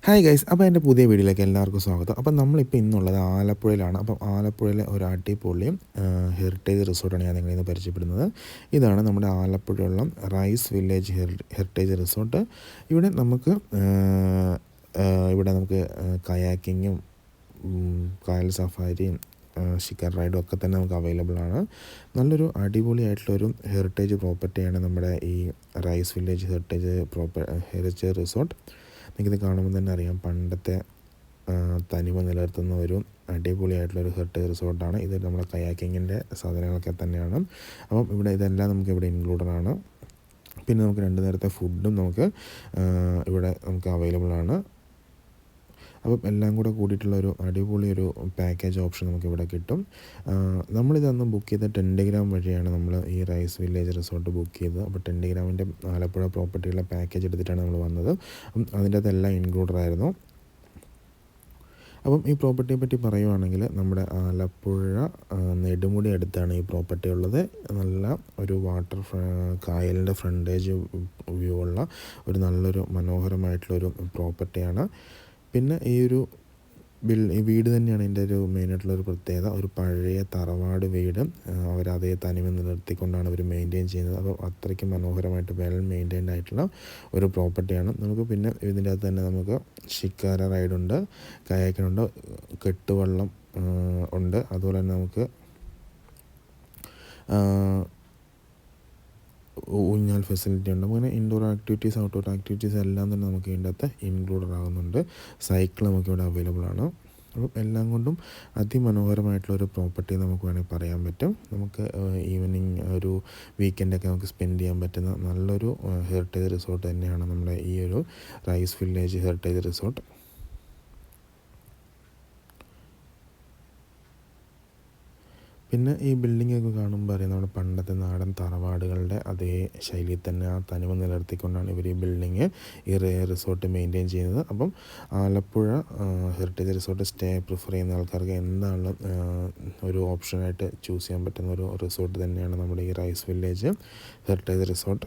Hi guys, അപ്പോൾ എൻ്റെ പുതിയ വീഡിയോയിലേക്ക് എല്ലാവർക്കും സ്വാഗതം. അപ്പോൾ നമ്മളിപ്പോൾ ഇന്നുള്ളത് ആലപ്പുഴയിലാണ്. അപ്പം ആലപ്പുഴയിലെ ഒരു അടിപൊളിയും ഹെറിറ്റേജ് റിസോർട്ടാണ് ഞാൻ നിങ്ങളിൽ നിന്ന് പരിചയപ്പെടുന്നത്. ഇതാണ് നമ്മുടെ ആലപ്പുഴയുള്ള റൈസ് വില്ലേജ് ഹെറിറ്റേജ് റിസോർട്ട്. ഇവിടെ നമുക്ക് കയാക്കിങ്ങും കായൽ സഫാരിയും ഷിക്കർ റൈഡും ഒക്കെ തന്നെ നമുക്ക് അവൈലബിൾ ആണ്. നല്ലൊരു അടിപൊളിയായിട്ടുള്ളൊരു ഹെറിറ്റേജ് പ്രോപ്പർട്ടിയാണ് നമ്മുടെ ഈ റൈസ് വില്ലേജ് ഹെറിറ്റേജ് റിസോർട്ട്. നിങ്ങൾക്കിത് കാണുമ്പോൾ തന്നെ അറിയാം, പണ്ടത്തെ തനിമ നിലനിർത്തുന്ന ഒരു അടിപൊളിയായിട്ടുള്ളൊരു ഹെറിറ്റേജ് റിസോർട്ടാണ് ഇത്. നമ്മുടെ കയാക്കിങ്ങിൻ്റെ സാധനങ്ങളൊക്കെ തന്നെയാണ്. അപ്പം ഇതെല്ലാം നമുക്ക് ഇവിടെ ഇൻക്ലൂഡഡ് ആണ്. പിന്നെ നമുക്ക് 2 നേരത്തെ ഫുഡും ഇവിടെ നമുക്ക് അവൈലബിൾ ആണ്. അപ്പം എല്ലാം കൂടെ കൂടിയിട്ടുള്ള ഒരു അടിപൊളി ഒരു പാക്കേജ് ഓപ്ഷൻ നമുക്കിവിടെ കിട്ടും. നമ്മളിതന്ന് ബുക്ക് ചെയ്ത ടെൻഡിഗ്രാം വഴിയാണ് നമ്മൾ ഈ റൈസ് വില്ലേജ് റിസോർട്ട് ബുക്ക് ചെയ്തത്. അപ്പോൾ ടെൻഡിഗ്രാമിൻ്റെ ആലപ്പുഴ പ്രോപ്പർട്ടിയുള്ള പാക്കേജ് എടുത്തിട്ടാണ് നമ്മൾ വന്നത്. അതിൻ്റെ അകത്തെല്ലാം ഇൻക്ലൂഡഡ് ആയിരുന്നു. അപ്പം ഈ പ്രോപ്പർട്ടിയെ പറ്റി പറയുവാണെങ്കിൽ, നമ്മുടെ ആലപ്പുഴ നെടുമുടി അടുത്താണ് ഈ പ്രോപ്പർട്ടി ഉള്ളത്. നല്ല ഒരു കായലിൻ്റെ ഫ്രണ്ടേജ് വ്യൂ ഉള്ള ഒരു നല്ലൊരു മനോഹരമായിട്ടുള്ളൊരു പ്രോപ്പർട്ടിയാണ്. പിന്നെ ഈ വീട് തന്നെയാണ് ഇതിൻ്റെ ഒരു മെയിനായിട്ടുള്ളൊരു പ്രത്യേകത. ഒരു പഴയ തറവാട് വീട് അവരതേ തനിമ നിലനിർത്തിക്കൊണ്ടാണ് അവർ മെയിൻറ്റെയിൻ ചെയ്യുന്നത്. അപ്പോൾ അത്രയ്ക്ക് മനോഹരമായിട്ട് വെൽ മെയിൻറ്റെയിൻഡ് ആയിട്ടുള്ള ഒരു പ്രോപ്പർട്ടിയാണ്. നമുക്ക് പിന്നെ ഇതിൻ്റെ അകത്ത് തന്നെ നമുക്ക് ഷിക്കാര റൈഡുണ്ട്, കയാക്കിനുണ്ട്, കെട്ടുവള്ളം ഉണ്ട്. അതുപോലെ തന്നെ നമുക്ക് ഊഞ്ഞാൽ ഫെസിലിറ്റി ഉണ്ട്. അങ്ങനെ ഇൻഡോർ ആക്ടിവിറ്റീസ്, ഔട്ട്ഡോർ ആക്ടിവിറ്റീസ് എല്ലാം തന്നെ നമുക്ക് ഇതിൻ്റെ അകത്ത് ഇൻക്ലൂഡഡ് ആകുന്നുണ്ട്. സൈക്കിൾ നമുക്കിവിടെ അവൈലബിൾ ആണ്. അപ്പം എല്ലാം കൊണ്ടും അതിമനോഹരമായിട്ടുള്ളൊരു പ്രോപ്പർട്ടി നമുക്ക് വേണമെങ്കിൽ പറയാൻ പറ്റും. നമുക്ക് ഈവനിങ് ഒരു വീക്കെൻഡൊക്കെ നമുക്ക് സ്പെൻഡ് ചെയ്യാൻ പറ്റുന്ന നല്ലൊരു ഹെറിറ്റേജ് റിസോർട്ട് തന്നെയാണ് നമ്മുടെ ഈ ഒരു റൈസ് വില്ലേജ് ഹെറിറ്റേജ് റിസോർട്ട്. പിന്നെ ഈ ബിൽഡിങ്ങൊക്കെ കാണുമ്പോൾ അറിയാം, നമ്മുടെ പണ്ടത്തെ നാടൻ തറവാടുകളുടെ അതേ ശൈലിയിൽ തന്നെ ആ തനിമ നിലനിർത്തിക്കൊണ്ടാണ് ഇവർ ഈ ബിൽഡിങ്, ഈ റിസോർട്ട് മെയിൻറ്റെയിൻ ചെയ്യുന്നത്. അപ്പം ആലപ്പുഴ ഹെറിറ്റേജ് റിസോർട്ട് പ്രിഫർ ചെയ്യുന്ന ആൾക്കാർക്ക് എന്താണ് ഒരു ഓപ്ഷനായിട്ട് ചൂസ് ചെയ്യാൻ പറ്റുന്ന ഒരു റിസോർട്ട് തന്നെയാണ് നമ്മുടെ ഈ റൈസ് വില്ലേജ് ഹെറിറ്റേജ് റിസോർട്ട്.